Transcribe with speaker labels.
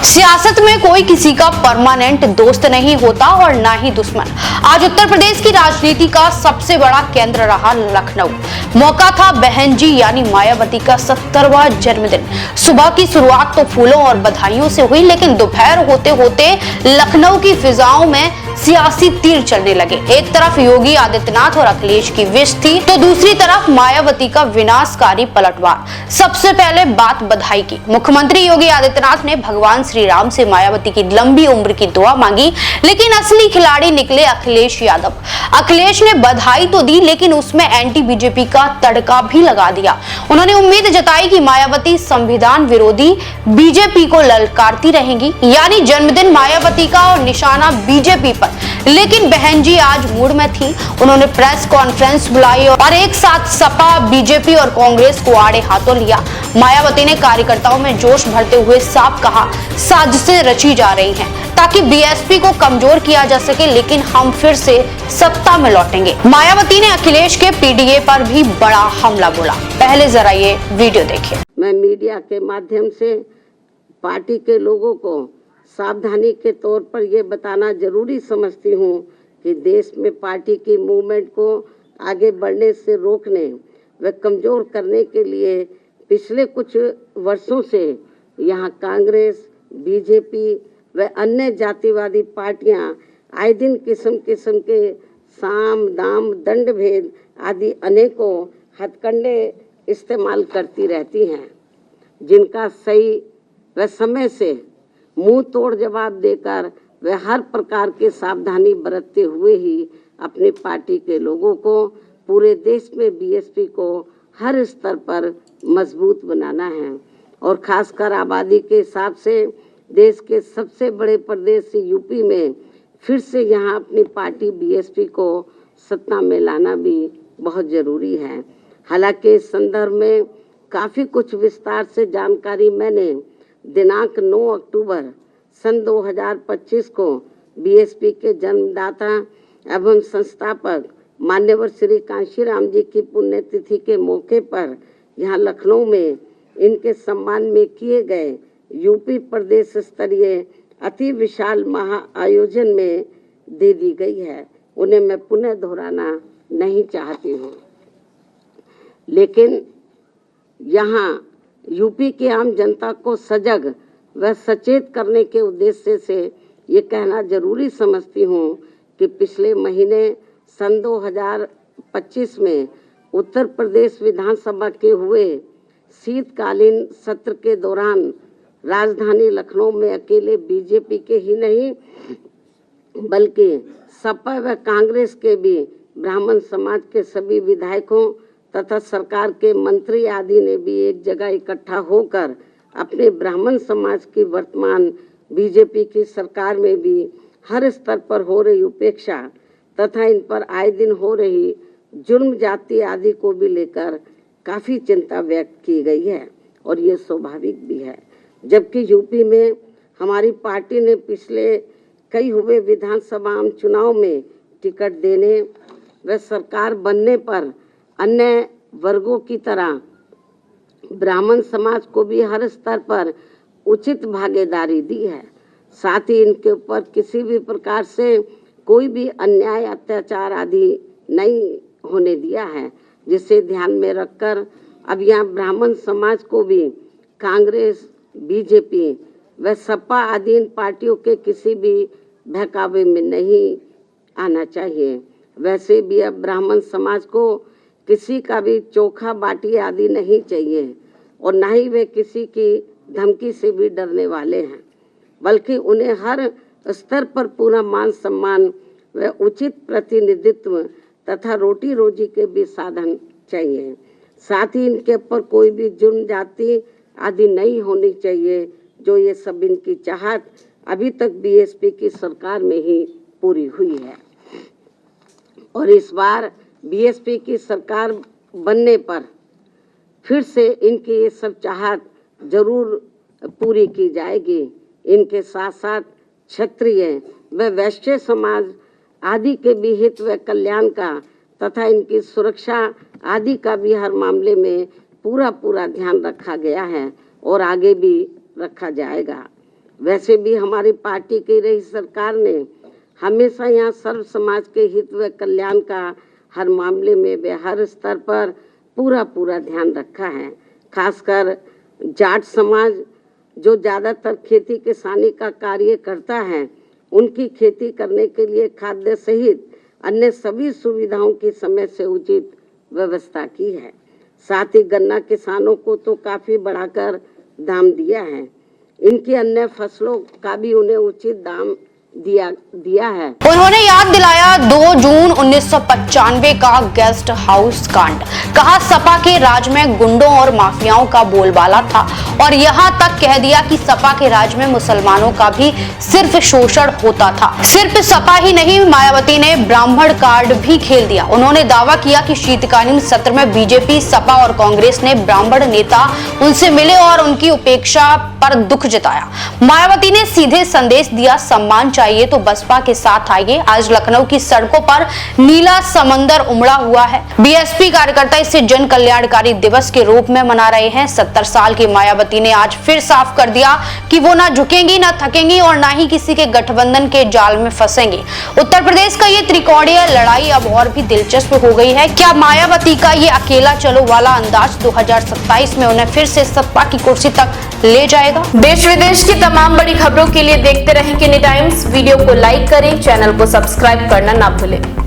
Speaker 1: सियासत में कोई किसी का परमानेंट दोस्त नहीं होता और ना ही दुश्मन। आज उत्तर प्रदेश की राजनीति का सबसे बड़ा केंद्र रहा लखनऊ। मौका था बहन जी यानी मायावती का 70वां जन्मदिन। सुबह की शुरुआत तो फूलों और बधाइयों से हुई, लेकिन दोपहर होते होते लखनऊ की फिजाओं में सियासी तीर चलने लगे। एक तरफ योगी आदित्यनाथ और अखिलेश की विश थी, तो दूसरी तरफ मायावती का विनाशकारी पलटवार। सबसे पहले बात बधाई की। मुख्यमंत्री योगी आदित्यनाथ ने भगवान श्री राम से मायावती की लंबी उम्र की दुआ मांगी, लेकिन असली खिलाड़ी निकले अखिलेश यादव। अखिलेश ने बधाई तो दी, लेकिन उसमें एंटी बीजेपी का तड़का भी लगा दिया। उन्होंने उम्मीद जताई कि मायावती संविधान विरोधी बीजेपी को ललकारती रहेंगी, यानी जन्मदिन मायावती का और निशाना बीजेपी पर। लेकिन बहन जी आज मूड में थी। उन्होंने प्रेस कॉन्फ्रेंस बुलाई और एक साथ सपा, बीजेपी और कांग्रेस को आड़े हाथों लिया। मायावती ने कार्यकर्ताओं में जोश भरते हुए साफ कहा, साजिशें रची जा रही हैं ताकि बीएसपी को कमजोर किया जा सके, लेकिन हम फिर से सत्ता में लौटेंगे। मायावती ने अखिलेश के पीडीए पर भी बड़ा हमला बोला। पहले जरा ये वीडियो देखिए।
Speaker 2: मैं मीडिया के माध्यम से पार्टी के लोगों को सावधानी के तौर पर यह बताना जरूरी समझती हूँ कि देश में पार्टी की मूवमेंट को आगे बढ़ने से रोकने व कमजोर करने के लिए पिछले कुछ वर्षों से यहाँ कांग्रेस, बीजेपी व अन्य जातिवादी पार्टियां आए दिन किस्म किस्म के साम, दाम, दंड भेद आदि अनेकों हथकंडे इस्तेमाल करती रहती हैं, जिनका सही व समय से मुंह तोड़ जवाब देकर वे हर प्रकार की सावधानी बरतते हुए ही अपनी पार्टी के लोगों को पूरे देश में बीएसपी को हर स्तर पर मजबूत बनाना है। और खासकर आबादी के हिसाब से देश के सबसे बड़े प्रदेश यूपी में फिर से यहाँ अपनी पार्टी बीएसपी को सत्ता में लाना भी बहुत जरूरी है। हालांकि इस संदर्भ में काफ़ी कुछ विस्तार से जानकारी मैंने दिनांक 9 अक्टूबर सन 2025 को बीएसपी के जन्मदाता एवं संस्थापक मान्यवर श्री कांशीराम जी की पुण्यतिथि के मौके पर यहाँ लखनऊ में इनके सम्मान में किए गए यूपी प्रदेश स्तरीय अति विशाल महाआयोजन में दे दी गई है। उन्हें मैं पुनः दोहराना नहीं चाहती हूँ, लेकिन यहाँ यूपी की आम जनता को सजग व सचेत करने के उद्देश्य से ये कहना जरूरी समझती हूँ कि पिछले महीने सन 2025 में उत्तर प्रदेश विधानसभा के हुए शीतकालीन सत्र के दौरान राजधानी लखनऊ में अकेले बीजेपी के ही नहीं बल्कि सपा व कांग्रेस के भी ब्राह्मण समाज के सभी विधायकों तथा सरकार के मंत्री आदि ने भी एक जगह इकट्ठा होकर अपने ब्राह्मण समाज की वर्तमान बीजेपी की सरकार में भी हर स्तर पर हो रही उपेक्षा तथा इन पर आए दिन हो रही जुर्म जाति आदि को भी लेकर काफ़ी चिंता व्यक्त की गई है, और ये स्वाभाविक भी है। जबकि यूपी में हमारी पार्टी ने पिछले कई हुए विधानसभा आम चुनाव में टिकट देने व सरकार बनने पर अन्य वर्गों की तरह ब्राह्मण समाज को भी हर स्तर पर उचित भागीदारी दी है। साथ ही इनके ऊपर किसी भी प्रकार से कोई भी अन्याय, अत्याचार आदि नहीं होने दिया है, जिसे ध्यान में रखकर अब यहाँ ब्राह्मण समाज को भी कांग्रेस, बीजेपी व सपा आदि इन पार्टियों के किसी भी बहकावे में नहीं आना चाहिए। वैसे भी अब ब्राह्मण समाज को किसी का भी चोखा बाटी आदि नहीं चाहिए, और न ही वे किसी की धमकी से भी डरने वाले हैं, बल्कि उन्हें हर स्तर पर पूरा मान सम्मान व उचित प्रतिनिधित्व तथा रोटी रोजी के भी साधन चाहिए। साथ ही इनके ऊपर कोई भी जुर्म जाति आदि नहीं होनी चाहिए, जो ये सब इनकी चाहत अभी तक बीएसपी की सरकार में ही पूरी हुई है। और इस बार बीएसपी की सरकार बनने पर फिर से इनकी ये सब चाहत जरूर पूरी की जाएगी। इनके साथ साथ क्षत्रिय व वैश्य समाज आदि के भी हित व कल्याण का तथा इनकी सुरक्षा आदि का भी हर मामले में पूरा ध्यान रखा गया है और आगे भी रखा जाएगा। वैसे भी हमारी पार्टी की रही सरकार ने हमेशा यहाँ सर्व समाज के हित व कल्याण का हर मामले में वे हर स्तर पर पूरा ध्यान रखा है। खासकर जाट समाज जो ज़्यादातर खेती किसानी का कार्य करता है, उनकी खेती करने के लिए खाद्य सहित अन्य सभी सुविधाओं की समय से उचित व्यवस्था की है। साथ ही गन्ना किसानों को तो काफ़ी बढ़ाकर दाम दिया है। इनकी अन्य फसलों का भी उन्हें उचित दाम दिया है।
Speaker 1: उन्होंने याद दिलाया 2 जून 1995 का गेस्ट हाउस कांड। कहा सपा के राज में गुंडों और माफियाओं का बोलबाला था और यहाँ तक कह दिया कि सपा के राज में मुसलमानों का भी सिर्फ शोषण होता था। सिर्फ सपा ही नहीं, मायावती ने ब्राह्मण कार्ड भी खेल दिया। उन्होंने दावा किया कि शीतकालीन सत्र में बीजेपी, सपा और कांग्रेस ने ब्राह्मण नेता उनसे मिले और उनकी उपेक्षा पर दुख जताया। मायावती ने सीधे संदेश दिया, सम्मान चाहिए तो बसपा के साथ आइए। आज लखनऊ की सड़कों पर नीला समंदर उमड़ा हुआ है। बीएसपी कार्यकर्ता इसे जन कल्याणकारी दिवस के रूप में मना रहे हैं। 70 साल की मायावती ने आज फिर साफ कर दिया कि वो ना झुकेंगी, ना थकेंगी और ना ही किसी के गठबंधन के जाल में फंसेंगी। उत्तर प्रदेश का ये त्रिकोणीय लड़ाई अब और भी दिलचस्प हो गई है। क्या मायावती का ये अकेला चलो वाला अंदाज 2027 में उन्हें फिर से सत्ता की कुर्सी तक ले जाएगा?
Speaker 3: देश विदेश की तमाम बड़ी खबरों के लिए देखते रहें किनी टाइम्स। वीडियो को लाइक करें, चैनल को सब्सक्राइब करना ना भूलें।